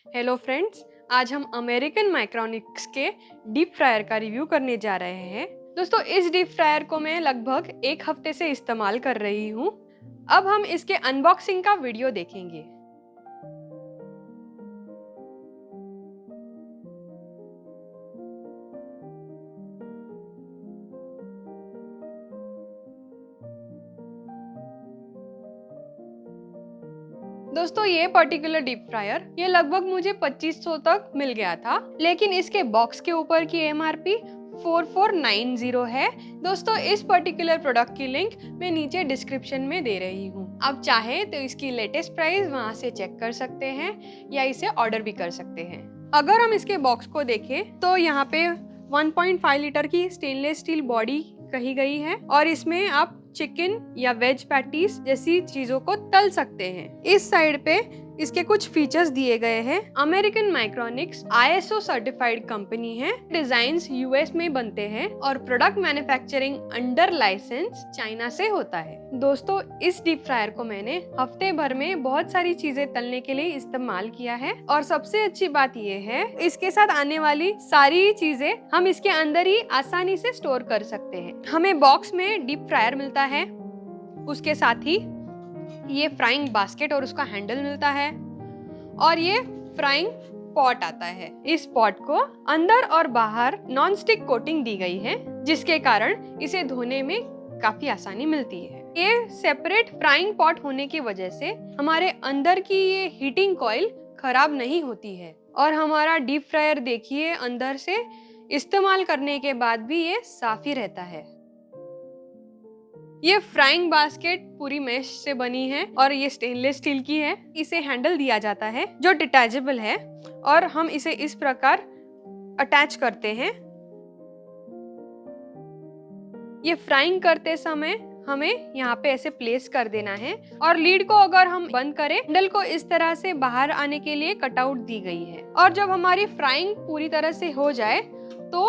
Hello friends, आज हम American माइक्रोनिक्स के डीप फ्रायर का रिव्यू करने जा रहे हैं। दोस्तों, इस डीप फ्रायर को मैं लगभग एक हफ्ते से इस्तेमाल कर रही हूँ। अब हम इसके अनबॉक्सिंग का वीडियो देखेंगे। दोस्तों, ये पर्टिकुलर डीप फ्रायर ये लगभग मुझे 2500 तक मिल गया था, लेकिन इसके बॉक्स के ऊपर की MRP 4490 है। दोस्तों, इस पर्टिकुलर प्रोडक्ट की लिंक मैं नीचे डिस्क्रिप्शन में दे रही हूँ। आप चाहे तो इसकी लेटेस्ट प्राइस वहाँ से चेक कर सकते हैं या इसे ऑर्डर भी कर सकते हैं। अगर हम इसके बॉक्स को देखें तो यहाँ पे 1.5 लीटर की स्टेनलेस स्टील बॉडी कही गई है और इसमें आप चिकन या वेज पैटीज जैसी चीजों को तल सकते हैं। इस साइड पे इसके कुछ फीचर्स दिए गए हैं। American Micronics ISO certified company है। डिजाइन्स US में बनते हैं और product manufacturing under licence China से होता है। दोस्तों, इस डीप फ्रायर को मैंने हफ्ते भर में बहुत सारी चीजें तलने के लिए इस्तेमाल किया है और सबसे अच्छी बात यह है, इसके साथ आने वाली सारी चीजें हम इसके अंदर ही आसानी से स्टोर कर सकते हैं। हमें बॉक्स में डीप फ्रायर मिलता है, उसके साथ ही ये फ्राइंग बास्केट और उसका हैंडल मिलता है और ये फ्राइंग पॉट आता है। इस पॉट को अंदर और बाहर नॉन स्टिक कोटिंग दी गई है, जिसके कारण इसे धोने में काफी आसानी मिलती है। ये सेपरेट फ्राइंग पॉट होने की वजह से हमारे अंदर की ये हीटिंग कॉइल खराब नहीं होती है और हमारा डीप फ्रायर देखिए अंदर से इस्तेमाल करने के बाद भी ये साफ ही रहता है। ये फ्राइंग बास्केट पूरी मेश से बनी है और ये स्टेनलेस स्टील की है। इसे हैंडल दिया जाता है जो डिटैचेबल है और हम इसे इस प्रकार अटैच करते हैं। ये फ्राइंग करते समय हमें यहाँ पे ऐसे प्लेस कर देना है और लीड को अगर हम बंद करें, हैंडल को इस तरह से बाहर आने के लिए कटआउट दी गई है और जब हमारी फ्राइंग पूरी तरह से हो जाए तो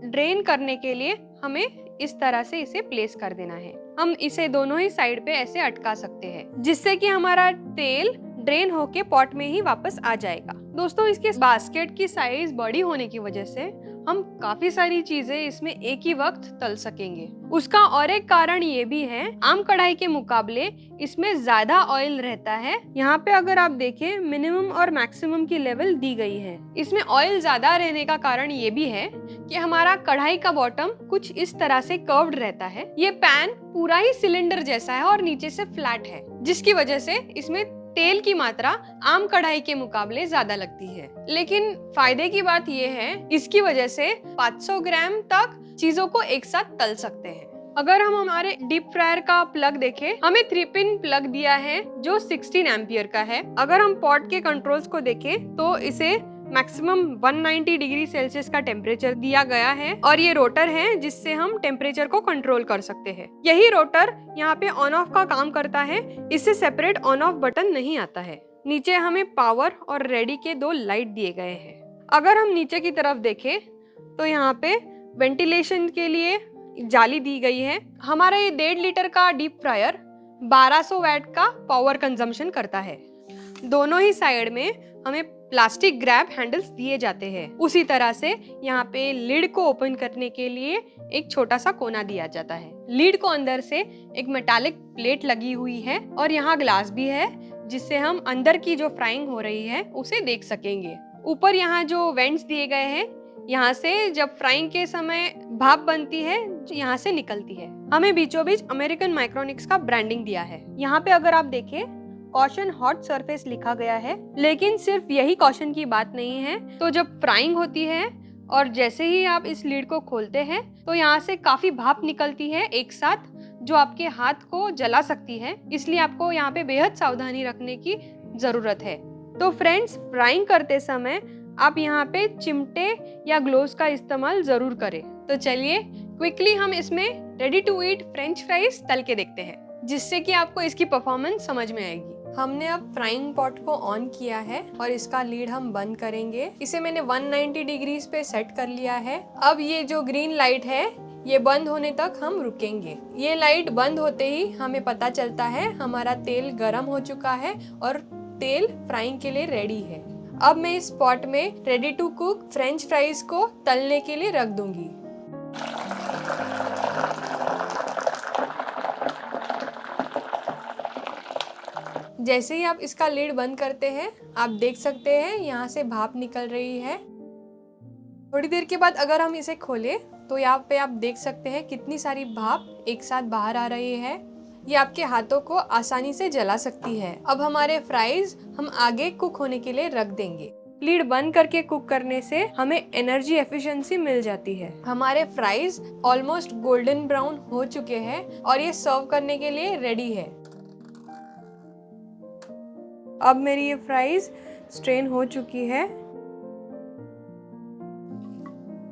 ड्रेन करने के लिए हमें इस तरह से इसे प्लेस कर देना है। हम इसे दोनों ही साइड पे ऐसे अटका सकते हैं, जिससे कि हमारा तेल ड्रेन होके पॉट में ही वापस आ जाएगा। दोस्तों, इसके बास्केट की साइज बड़ी होने की वजह से हम काफी सारी चीजें इसमें एक ही वक्त तल सकेंगे। उसका और एक कारण ये भी है, आम कढ़ाई के मुकाबले इसमें ज्यादा ऑयल रहता है। यहाँ पे अगर आप देखें, मिनिमम और मैक्सिमम की लेवल दी गई है। इसमें ऑयल ज्यादा रहने का कारण ये भी है कि हमारा कढ़ाई का बॉटम कुछ इस तरह से कर्व्ड रहता है। ये पैन पूरा ही सिलेंडर जैसा है और नीचे से फ्लैट है, जिसकी वजह से इसमें तेल की मात्रा आम कढ़ाई के मुकाबले ज्यादा लगती है। लेकिन फायदे की बात यह है, इसकी वजह से 500 ग्राम तक चीजों को एक साथ तल सकते हैं। अगर हम हमारे डीप फ्रायर का प्लग देखें, हमें 3 पिन प्लग दिया है जो 16 एम्पियर का है। अगर हम पॉट के कंट्रोल्स को देखें तो इसे मैक्सिमम 190 डिग्री सेल्सियस का टेम्परेचर दिया गया है और ये रोटर है जिससे हम टेम्परेचर को कंट्रोल कर सकते हैं। यही रोटर यहाँ पे ऑन ऑफ का काम करता है। इससे सेपरेट ऑन ऑफ बटन नहीं आता है। नीचे हमें पावर और रेडी के 2 लाइट दिए गए हैं। अगर हम नीचे की तरफ देखें तो यहाँ पे वेंटिलेशन के लिए जाली दी गई है। हमारा ये 1.5 लीटर का डीप फ्रायर 1200 वैट का पावर कंजम्पशन करता है। दोनों ही साइड में हमें प्लास्टिक ग्रैब हैंडल्स दिए जाते हैं। उसी तरह से यहाँ पे लिड को ओपन करने के लिए एक छोटा सा कोना दिया जाता है। लिड को अंदर से एक मेटालिक प्लेट लगी हुई है और यहाँ ग्लास भी है, जिससे हम अंदर की जो फ्राइंग हो रही है उसे देख सकेंगे। ऊपर यहाँ जो वेंट्स दिए गए हैं, यहाँ से जब फ्राइंग के समय भाप बनती है, यहाँ से निकलती है। हमें बीचों बीच अमेरिकन माइक्रोनिक्स का ब्रांडिंग दिया है। यहाँ पे अगर आप देखें, कॉशन हॉट सरफेस लिखा गया है, लेकिन सिर्फ यही कॉशन की बात नहीं है। तो जब फ्राइंग होती है और जैसे ही आप इस लीड को खोलते हैं तो यहाँ से काफी भाप निकलती है एक साथ, जो आपके हाथ को जला सकती है। इसलिए आपको यहाँ पे बेहद सावधानी रखने की जरूरत है। तो फ्रेंड्स, फ्राइंग करते समय आप यहाँ पे चिमटे या ग्लोव्स का इस्तेमाल जरूर करें। तो चलिए क्विकली हम इसमें ready to eat French fries तल के देखते हैं, जिससे कि आपको इसकी परफॉर्मेंस समझ में आएगी। हमने अब फ्राइंग पॉट को ऑन किया है और इसका लीड हम बंद करेंगे। इसे मैंने 190 डिग्री पे सेट कर लिया है। अब ये जो ग्रीन लाइट है, ये बंद होने तक हम रुकेंगे। ये लाइट बंद होते ही हमें पता चलता है हमारा तेल गर्म हो चुका है और तेल फ्राइंग के लिए रेडी है। अब मैं इस पॉट में ready to cook French fries को तलने के लिए रख दूंगी। जैसे ही आप इसका लिड बंद करते हैं, आप देख सकते हैं यहाँ से भाप निकल रही है। थोड़ी देर के बाद अगर हम इसे खोलें तो यहाँ पे आप देख सकते हैं कितनी सारी भाप एक साथ बाहर आ रही है। ये आपके हाथों को आसानी से जला सकती है। अब हमारे फ्राइज हम आगे कुक होने के लिए रख देंगे। लीड बंद करके कुक करने से हमें एनर्जी एफिशिएंसी मिल जाती है। हमारे फ्राइज ऑलमोस्ट गोल्डन ब्राउन हो चुके हैं और ये सर्व करने के लिए रेडी है। अब मेरी ये फ्राइज स्ट्रेन हो चुकी है।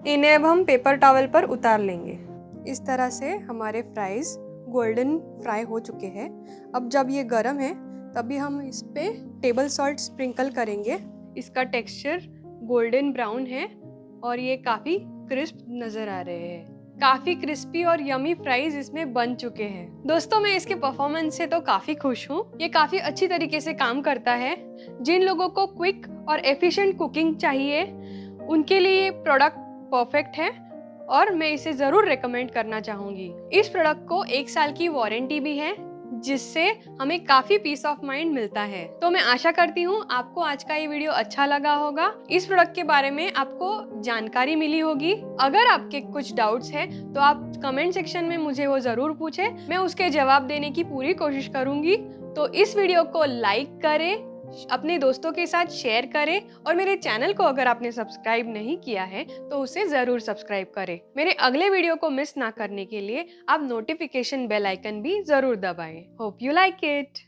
इन्हें अब हम पेपर टॉवल पर उतार लेंगे। इस तरह से हमारे फ्राइज गोल्डन फ्राई हो चुके हैं। अब जब ये गर्म है तभी हम इस पे टेबल सॉल्ट स्प्रिंकल करेंगे। इसका टेक्सचर गोल्डन ब्राउन है और ये काफ़ी क्रिस्प नज़र आ रहे हैं। काफ़ी क्रिस्पी और यमी फ्राइज इसमें बन चुके हैं। दोस्तों, मैं इसके परफॉर्मेंस से तो काफ़ी खुश हूँ। ये काफ़ी अच्छी तरीके से काम करता है। जिन लोगों को क्विक और एफिशिएंट कुकिंग चाहिए उनके लिए ये प्रोडक्ट परफेक्ट है और मैं इसे ज़रूर रेकमेंड करना चाहूँगी। इस प्रोडक्ट को 1 साल की वारंटी भी है, जिससे हमें काफ़ी पीस ऑफ माइंड मिलता है। तो मैं आशा करती हूँ आपको आज का ये वीडियो अच्छा लगा होगा। इस प्रोडक्ट के बारे में आपको जानकारी मिली होगी। अगर आपके कुछ डाउट्स हैं तो आप कमेंट सेक्शन में मुझे वो ज़रूर पूछें। मैं उसके जवाब देने की पूरी कोशिश करूँगी। तो इस वीडियो को लाइक करें, अपने दोस्तों के साथ शेयर करें और मेरे चैनल को अगर आपने सब्सक्राइब नहीं किया है तो उसे ज़रूर सब्सक्राइब करें। मेरे अगले वीडियो को मिस ना करने के लिए आप नोटिफिकेशन बेल आइकन भी ज़रूर दबाएं। Hope you like it.